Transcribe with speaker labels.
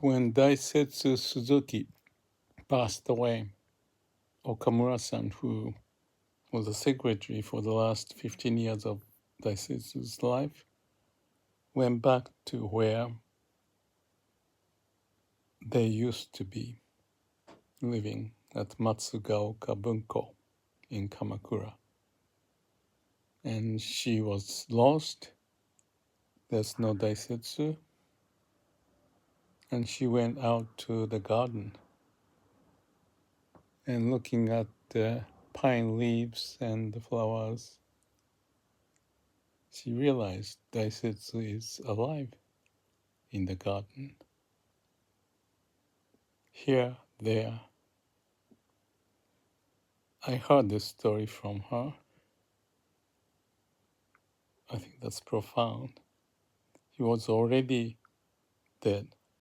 Speaker 1: When Daisetz Suzuki passed away, Okamura-san, who was a secretary for the last 15 years of Daisetz's life, went back to where they used to be living at Matsugaoka Bunko in Kamakura. And she was lost. There's no Daisetsu. And she went out to the garden and looking at the pine leaves and the flowers, she realized Daisetsu is alive in the garden. Here, there. I heard this story from her. I think that's profound. He was already dead